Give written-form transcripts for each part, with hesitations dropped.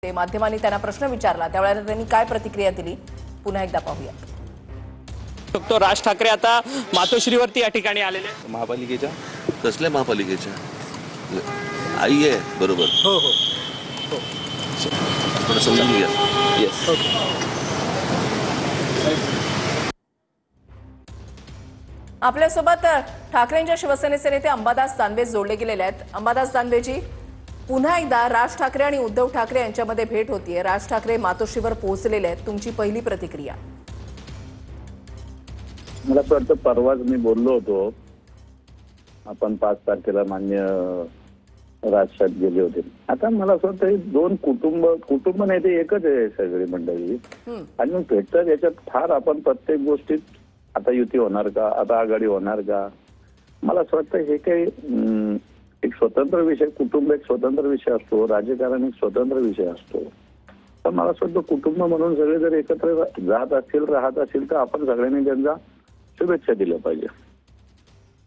ते माध्यमांनी त्यांना प्रश्न विचारला त्यावेळेला त्यांनी काय प्रतिक्रिया दिली पुन्हा एकदा पाहूया। तो राज ठाकरे आता मातोश्रीवरती या ठिकाणी आलेले आहेत। महापालिकेच्या कसल्या महापालिकेच्या आई आहे बरोबर। हो हो हो थोडं समजून घ्या। येस आपल्यासोबत ठाकरेंच्या शिवसेनेचे नेते अंबादास दानवे जोडले गेलेले आहेत। अंबादास दानवेजी, पुन्हा एकदा राज ठाकरे आणि उद्धव ठाकरे यांच्यामध्ये भेट होतीये। राज ठाकरे मातोश्रीवर पोहोचलेले आहेत, तुमची पहिली प्रतिक्रिया? मला असं वाटतं परवाच मी बोललो होतो, आपण 5 तारखेला मान्य राजशात गेले होते। आता मला असं वाटतं दोन कुटुंब नाही ते एकच आहे सगळी मंडळी, आणि मग भेटतात याच्यात फार आपण प्रत्येक गोष्टीत आता युती होणार का, आता आघाडी होणार का, मला असं वाटतं हे काही एक स्वतंत्र विषय, कुटुंब एक स्वतंत्र विषय असतो, राजकारण एक स्वतंत्र विषय असतो। तर मला असं वाटतं कुटुंब म्हणून सगळे जर एकत्र जात असतील, राहत असतील तर आपण सगळ्यांनी त्यांना शुभेच्छा दिल्या पाहिजे।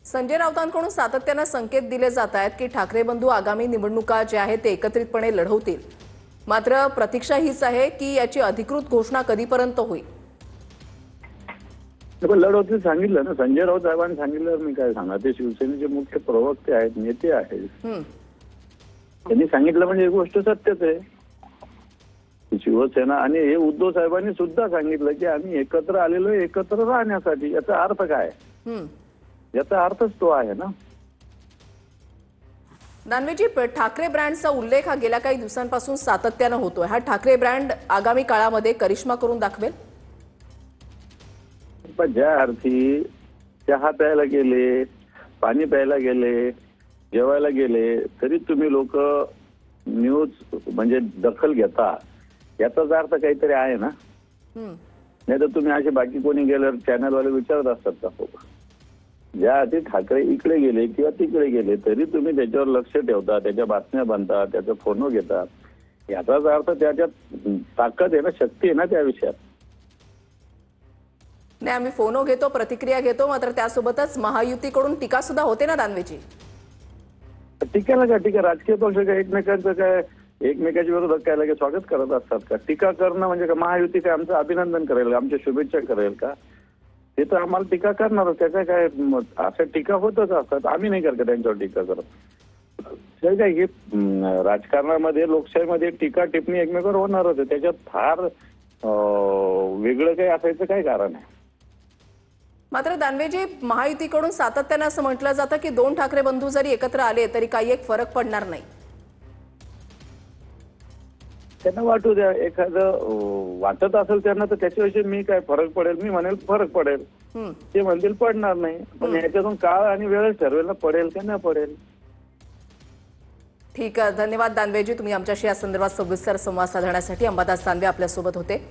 संजय राऊतांकडून सातत्याने संकेत दिले जात आहेत की ठाकरे बंधू आगामी निवडणुका जे आहेत ते एकत्रितपणे लढवतील, मात्र प्रतीक्षा हीच आहे की याची अधिकृत घोषणा कधीपर्यंत होईल? लढवतील सांगितलं ना, संजय राऊत साहेबांनी सांगितलं, मी काय सांगणार, ते शिवसेनेचे मुख्य प्रवक्ते आहेत, नेते आहेत, त्यांनी सांगितलं म्हणजे ही गोष्ट सत्यच आहे। शिवसेना आणि हे उद्धव साहेबांनी सुद्धा सांगितलं की आम्ही एकत्र आलेलो एकत्र राहण्यासाठी। याचा अर्थ काय? याचा अर्थच तो आहे ना। दानवेजी, ठाकरे ब्रँडचा उल्लेख हा गेल्या काही दिवसांपासून सातत्याने होतोय। हा ठाकरे ब्रँड आगामी काळामध्ये करिश्मा करून दाखवेल? पण ज्या अर्थी चहा प्यायला गेले, पाणी प्यायला गेले, जेवायला गेले, तरी तुम्ही लोक न्यूज म्हणजे दखल घेता, याचाच अर्थ काहीतरी आहे ना। नाही तर तुम्ही असे बाकी कोणी गेल्यावर चॅनलवाले विचारत असतात का? हो, ज्या अर्थी ठाकरे इकडे गेले किंवा तिकडे गेले तरी तुम्ही त्याच्यावर लक्ष ठेवता, त्याच्या बातम्या बनता, त्याचा फोनो घेता, याचाच अर्थ त्याच्यात ताकद आहे ना, शक्ती आहे ना त्या विषयात। नाही, आम्ही फोनो घेतो, प्रतिक्रिया घेतो, मात्र त्यासोबतच महायुतीकडून टीका सुद्धा होते ना दानवेजी? टीकेला का टीका? राजकीय पक्ष काय एकमेकांचं काय एकमेकाच्या विरोधात काय लगे स्वागत करत असतात का? टीका करणं म्हणजे का महायुती काय आमचं अभिनंदन करेल का, आमच्या शुभेच्छा करेल का? ते तर आम्हाला टीका करणार, त्याच्या काय असं टीका होतच असतात, आम्ही नाही करत त्यांच्यावर टीका करत। हे काय हे राजकारणामध्ये, लोकशाहीमध्ये टीका टिप्पणी एकमेकांवर होणारच आहे, त्याच्यात फार वेगळं काही असायचं काय कारण आहे? मात्र दानवेजी, महायुतीकडून सातत्याने असं म्हटलं जातं की 2 ठाकरे बंधू जरी एकत्र आले तरी काही एक फरक पडणार नाही। त्यांना वाटू द्या, एखादं वाटत असेल त्यांना तर त्याच्याविषयी मी काय फरक पडेल, मी म्हणेल फरक पडेल, ते म्हणतील पडणार नाही, पण याच्यातून काळ आणि वेळ ठरवेल ना, पडेल का नाही पडेल। ठीक आहे, धन्यवाद दानवेजी, तुम्ही आमच्याशी या संदर्भात सविस्तर संवाद साधण्यासाठी। अंबादास दानवे आपल्यासोबत होते।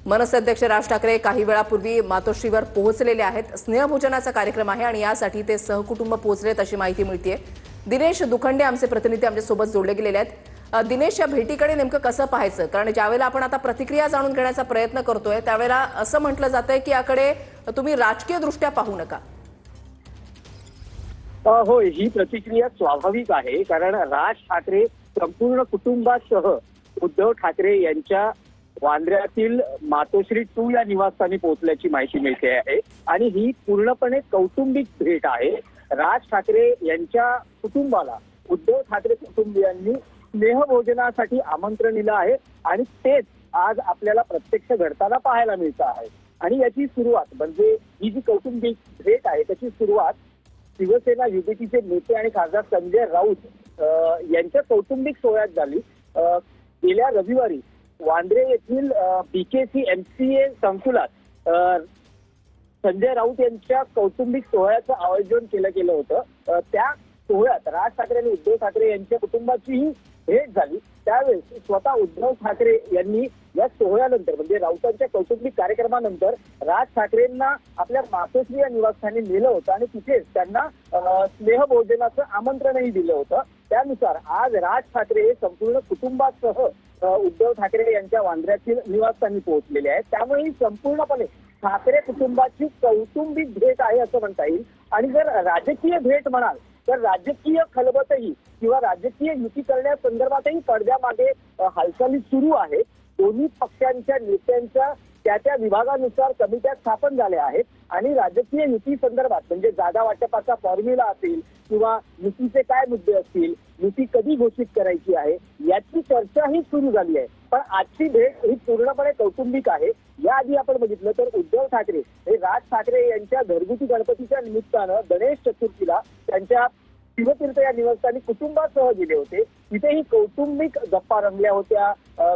मनसे अध्यक्ष राज ठाकरे काही वेळापूर्वी मातोश्रीवर पोहोचलेले आहेत। स्नेहभोजनाचा कार्यक्रम आहे आणि यासाठी ते सहकुटुंब पोहोचलेत अशी माहिती मिळते। दिनेश दुखंडे आमचे प्रतिनिधी आमच्यासोबत जोडले गेलेले आहेत। दिनेश, या भेटीकडे नेमकं कसं पाहायचं? कारण ज्यावेळेला आपण आता प्रतिक्रिया जाणून घेण्याचा प्रयत्न करतोय त्यावेळेला असं म्हटलं जातंय की याकडे तुम्ही राजकीय दृष्ट्या पाहू नका। हो, ही प्रतिक्रिया स्वाभाविक आहे, कारण राज ठाकरे संपूर्ण कुटुंबासह उद्धव ठाकरे यांच्या वांद्र्यातील मातोश्री 2 या निवासस्थानी पोहोचल्याची माहिती मिळते आहे, आणि ही पूर्णपणे कौटुंबिक भेट आहे। राज ठाकरे यांच्या कुटुंबाला उद्धव ठाकरे कुटुंबियांनी स्नेहभोजनासाठी आमंत्रण दिलं आहे, आणि तेच आज आपल्याला प्रत्यक्ष घडताना पाहायला मिळतं आहे। आणि याची सुरुवात म्हणजे ही जी कौटुंबिक भेट आहे त्याची सुरुवात शिवसेना युतीचे नेते आणि खासदार संजय राऊत यांच्या कौटुंबिक सोहळ्यात झाली। गेल्या रविवारी वांद्रे येथील BKC MCA संकुलात संजय राऊत यांच्या कौटुंबिक सोहळ्याचं आयोजन केलं गेलं होतं। त्या सोहळ्यात राज ठाकरे आणि उद्धव ठाकरे यांच्या कुटुंबाचीही भेट झाली। त्यावेळेस स्वतः उद्धव ठाकरे यांनी या सोहळ्यानंतर म्हणजे राऊतांच्या कौटुंबिक कार्यक्रमानंतर राज ठाकरेंना आपल्या मातोश्री या निवासस्थानी नेलं होतं आणि तिथेच त्यांना स्नेहभोजनाचं आमंत्रणही दिलं होतं। त्यानुसार आज राज ठाकरे संपूर्ण कुटुंबासह उद्धव ठाकरे यांच्या वांद्र्यातील निवासस्थानी पोहोचलेले आहेत। त्यामुळे ही संपूर्णपणे ठाकरे कुटुंबाची कौटुंबिक भेट आहे असं म्हणता येईल। आणि जर राजकीय भेट म्हणाल तर राजकीय खलबतही किंवा राजकीय युती करण्यासंदर्भातही पडद्यामागे हालचाली सुरू आहेत. दोन्ही पक्षांच्या नेत्यांच्या त्या विभागानुसार कमिट्या स्थापन झाल्या आहेत आणि राजकीय युती संदर्भात म्हणजे जागा वाटपाचा फॉर्म्युला असेल किंवा युतीचे काय मुद्दे असतील, युती कधी घोषित करायची आहे याची चर्चाही सुरू झाली आहे. पण आजची भेट ही पूर्णपणे कौटुंबिक आहे. याआधी आपण बघितलं तर उद्धव ठाकरे हे राज ठाकरे यांच्या घरगुती गणपतीच्या निमित्तानं गणेश चतुर्थीला त्यांच्या शिवतीर्थ या निवासस्थानी कुटुंबासह गेले होते. तिथेही कौटुंबिक गप्पा रंगल्या होत्या,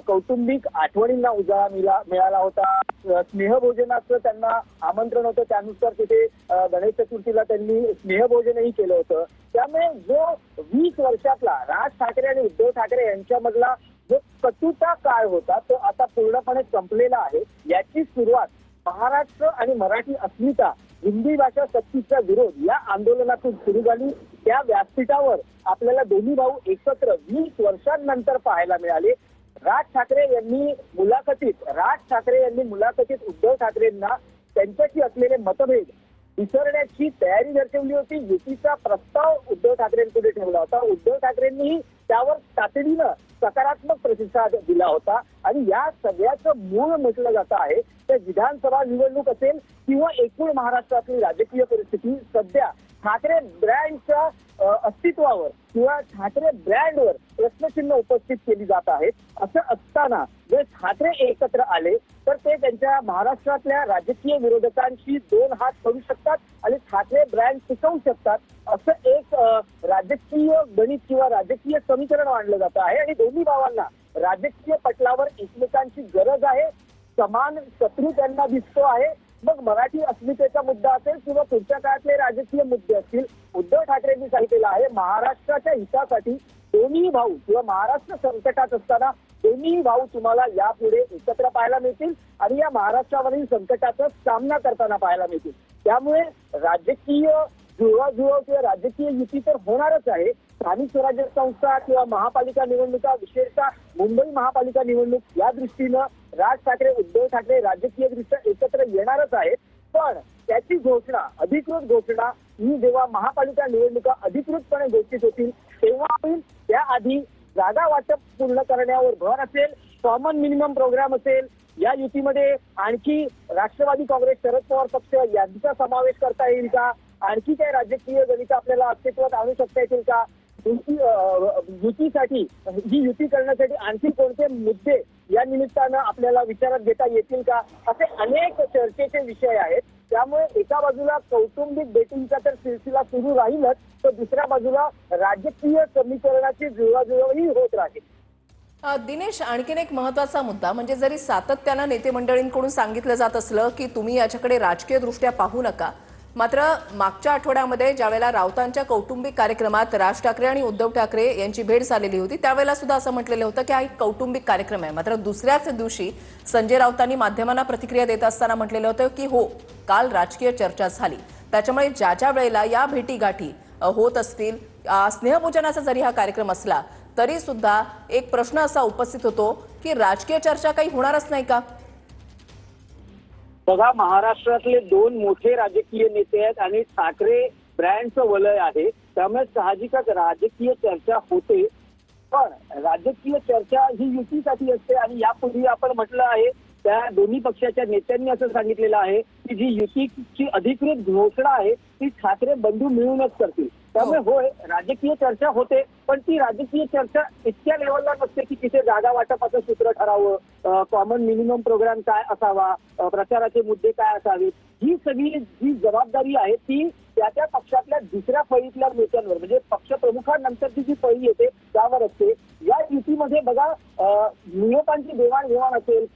कौटुंबिक आठवणींना उजाळा मिळाला होता. स्नेहभोजनाचं त्यांना आमंत्रण होतं, त्यानुसार तिथे गणेश चतुर्थीला त्यांनी स्नेहभोजनही केलं होतं. त्यामुळे जो 20 वर्षातला राज ठाकरे आणि उद्धव ठाकरे यांच्यामधला जो कटुता काळ होता तो आता पूर्णपणे संपलेला आहे. याची सुरुवात महाराष्ट्र आणि मराठी अस्मिता हिंदी भाषा सक्तीचा विरोध या आंदोलनातून सुरू झाली. त्या व्यासपीठावर आपल्याला दोन्ही भाऊ एकत्र 20 वर्षांनंतर पाहायला मिळाले. राज ठाकरे यांनी मुलाखतीत उद्धव ठाकरेंना त्यांच्याशी असलेले मतभेद विसरण्याची तयारी दर्शवली होती. युतीचा प्रस्ताव उद्धव ठाकरेंपुढे ठेवला होता. उद्धव ठाकरेंनीही त्यावर तातडीनं सकारात्मक प्रतिसाद दिला होता आणि या सगळ्याचं मूळ म्हटलं जात आहे तर विधानसभा निवडणूक असेल किंवा एकूण महाराष्ट्रातली राजकीय परिस्थिती सध्या ठाकरे ब्रँडच्या अस्तित्वावर किंवा ठाकरे ब्रँडवर प्रश्नचिन्ह उपस्थित केली जात आहेत. असं असताना जर ठाकरे एकत्र आले तर ते त्यांच्या महाराष्ट्रातल्या राजकीय विरोधकांशी 2 हात करू शकतात आणि ठाकरे ब्रँड टिकवू शकतात असं एक राजकीय गणित किंवा राजकीय समीकरण मांडलं जात आहे. आणि दोन्ही भावांना राजकीय पटलावर एकमेकांची गरज आहे. समान शत्रू त्यांना दिसतो आहे. मग मराठी अस्मितेचा मुद्दा असेल किंवा पुढच्या काळातले राजकीय मुद्दे असतील, उद्धव ठाकरेंनी सांगितलेलं आहे महाराष्ट्राच्या हितासाठी दोन्ही भाऊ किंवा महाराष्ट्र संकटात असताना दोन्ही भाऊ तुम्हाला यापुढे एकत्र पाहायला मिळतील आणि या महाराष्ट्रावरील संकटाचा सामना करताना पाहायला मिळतील. त्यामुळे राजकीय जुळवाजुळव किंवा राजकीय युती तर होणारच आहे. स्थानिक स्वराज्य संस्था किंवा महापालिका निवडणुका, विशेषतः मुंबई महापालिका निवडणूक या दृष्टीनं राज ठाकरे उद्धव ठाकरे राजकीयदृष्ट्या एकत्र येणारच आहेत. पण त्याची घोषणा, अधिकृत घोषणा ही जेव्हा महापालिका निवडणुका अधिकृतपणे घोषित होतील तेव्हा होईल. त्याआधी जागा वाटप पूर्ण करण्यावर भर असेल, कॉमन मिनिमम प्रोग्राम असेल. या युतीमध्ये आणखी राष्ट्रवादी काँग्रेस, शरद पवार पक्ष यांचा समावेश करता येईल का? आणखी काही राजकीय गणित आपल्याला अस्तित्वात आणू शकता येतील का? युतीसाठी ही युती करण्यासाठी आणखी कोणते मुद्दे या निमित्तानं आपल्याला विचारात घेता येतील का? असे अनेक चर्चेचे विषय आहेत. त्यामुळे एका बाजूला कौटुंबिक भेटींचा तर सिलसिला सुरू राहीलच, तर दुसऱ्या बाजूला राजकीय समीकरणाची जुळवाजुळवही होत राहील. दिनेश, आणखीन एक महत्वाचा मुद्दा म्हणजे जरी सातत्यानं नेते मंडळींकडून सांगितलं जात असलं की तुम्ही याच्याकडे राजकीय दृष्ट्या पाहू नका, मात्र मागच्या आठवड्यामध्ये ज्यावेळेला राऊतांच्या कौटुंबिक कार्यक्रमात राज ठाकरे आणि उद्धव ठाकरे यांची भेट झालेली होती त्यावेळेला सुद्धा असं म्हटलेलं होतं की हा एक कौटुंबिक कार्यक्रम आहे. मात्र दुसऱ्याच दिवशी संजय राऊतांनी माध्यमांना प्रतिक्रिया देत असताना म्हटलेलं होतं की हो, काल राजकीय चर्चा झाली. त्याच्यामुळे ज्या वेळेला या भेटीगाठी होत असतील, स्नेहभोजनाचा जरी हा कार्यक्रम असला तरी सुद्धा एक प्रश्न असा उपस्थित होतो की राजकीय चर्चा काही होणारच नाही का? बघा, महाराष्ट्रातले 2 मोठे राजकीय नेते आहेत आणि ठाकरे ब्रँडचं वलय आहे. त्यामुळे साहजिकच राजकीय चर्चा होते. पण राजकीय चर्चा ही युतीसाठी असते आणि यापूर्वी आपण म्हटलं आहे त्या दोन्ही पक्षाच्या नेत्यांनी असं सांगितलेलं आहे की जी युतीची अधिकृत घोषणा आहे ती ठाकरे बंधू मिळूनच करतील. त्यामुळे होय, राजकीय चर्चा होते, पण ती राजकीय चर्चा इतक्या लेवलला नसते की तिथे जागा वाटपाचं सूत्र ठरावं, कॉमन मिनिमम प्रोग्राम काय असावा, प्रचाराचे मुद्दे काय असावेत. ही सगळी जी जबाबदारी आहे ती त्या पक्षातल्या दुसऱ्या फळीतल्या नेत्यांवर म्हणजे पक्षप्रमुखांनंतरची जी फळी येते त्यावर असते. या युतीमध्ये बघा, नियमांची देवाणघेवाण असेल,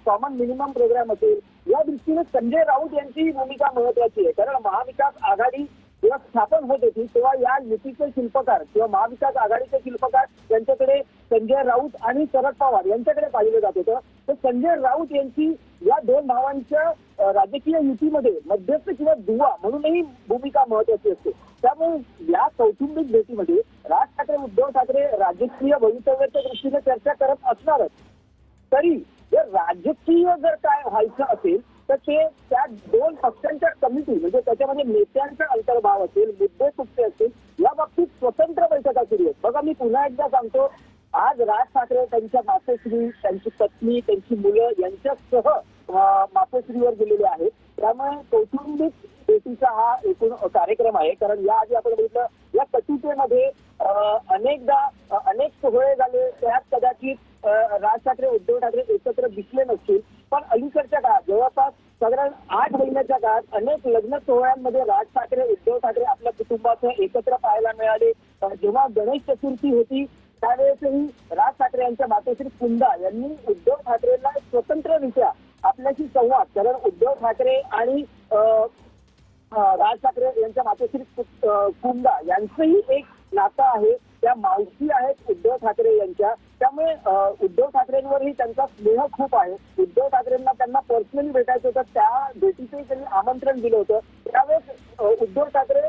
कॉमन मिनिमम प्रोग्राम असेल, या दृष्टीने संजय राऊत यांची भूमिका महत्वाची आहे. कारण महाविकास आघाडी जेव्हा स्थापन होत होती तेव्हा या युतीचे शिल्पकार किंवा महाविकास आघाडीचे शिल्पकार यांच्याकडे संजय राऊत आणि शरद पवार यांच्याकडे पाहिलं जात होतं. तर संजय राऊत यांची या 2 भावांच्या राजकीय युतीमध्ये मध्यस्थ किंवा दुवा म्हणूनही भूमिका महत्वाची असते. त्यामुळे या कौटुंबिक भेटीमध्ये राज ठाकरे उद्धव ठाकरे राजकीय भवितव्याच्या दृष्टीने चर्चा करत असणारच. तरी जर राजकीय जर काय व्हायचं असेल तर ते त्या दोन पक्षांच्या कमिटी म्हणजे त्याच्यामध्ये नेत्यांचा अंतर्भाव असेल, मुद्दे कुठचे असतील या बाबतीत स्वतंत्र बैठका सुरू आहेत. बघा मी पुन्हा एकदा सांगतो, आज राज ठाकरे त्यांच्या मातोश्री, त्यांची पत्नी, त्यांची मुलं यांच्यासह मातोश्रीवर गेलेले आहेत. त्यामुळे कौटुंबिक भेटीचा हा एकूण कार्यक्रम आहे. कारण याआधी आपण बघितलं या कटिकेमध्ये अनेक सोहळे झाले, त्यात कदाचित राज ठाकरे उद्धव ठाकरे एकत्र दिसले नसतील. पण अलीकडच्या काळात जवळपास साधारण 8 महिन्याच्या काळात अनेक लग्न सोहळ्यांमध्ये राज ठाकरे उद्धव ठाकरे आपल्या कुटुंबासह एकत्र पाहायला मिळाले. जेव्हा गणेश चतुर्थी होती त्यावेळेसही राज ठाकरे यांच्या मातोश्री कुंदा यांनी उद्धव ठाकरेंना स्वतंत्ररित्या आपल्याशी संवाद, कारण उद्धव ठाकरे आणि राज ठाकरे यांच्या मातोश्री कुंदा यांचंही एक नातं आहे. त्या मावशी आहेत उद्धव ठाकरे यांच्या. त्यामुळे उद्धव ठाकरेंवरही त्यांचा स्नेह खूप आहे. उद्धव ठाकरेंना त्यांना पर्सनली भेटायचं होतं, त्या भेटीचंही त्यांनी आमंत्रण दिलं होतं. त्यावेळेस उद्धव ठाकरे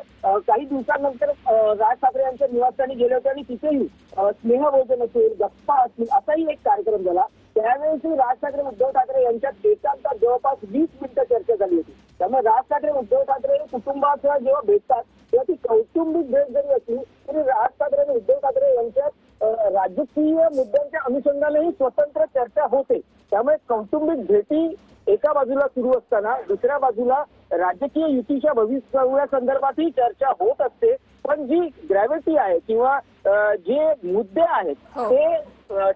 काही दिवसांनंतर राज ठाकरे यांच्या निवासस्थानी गेले होते आणि तिथेही स्नेहभोजन असेल, गप्पा असतील असाही एक कार्यक्रम झाला. त्यावेळेसही राज ठाकरे उद्धव ठाकरे यांच्यात एकांतात जवळपास 20 मिनिटं चर्चा झाली होती. त्यामुळे राज ठाकरे उद्धव ठाकरे कुटुंबासह जेव्हा भेटतात तेव्हा ती कौटुंबिक भेट जरी असली तरी राज ठाकरे आणि उद्धव ठाकरे यांच्यात राजकीय मुद्द्यांच्या अनुषंगानेही स्वतंत्र चर्चा होते. त्यामुळे कौटुंबिक भेटी एका बाजूला सुरू असताना दुसऱ्या बाजूला राजकीय युतीच्या भविष्यासंदर्भातही चर्चा होत असते. पण जी ग्रॅव्हिटी आहे किंवा जे मुद्दे आहेत ते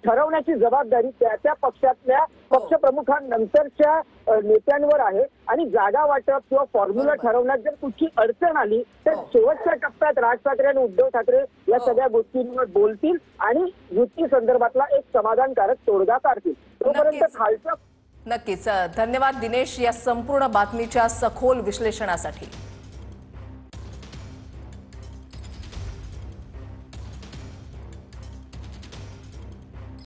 ठरवण्याची जबाबदारी त्या पक्षातल्या पक्षप्रमुखांनंतरच्या नेत्यांवर आहे. आणि जागा वाटप किंवा फॉर्म्युला ठरवण्यात जर कुठची अडचण आली तर शेवटच्या टप्प्यात राज ठाकरे आणि उद्धव ठाकरे या सगळ्या गोष्टींवर बोलतील आणि युती संदर्भातला एक समाधानकारक तोडगा काढतील. तोपर्यंत खालच्या नक्कीच. धन्यवाद दिनेश या संपूर्ण बातमीच्या सखोल विश्लेषणासाठी.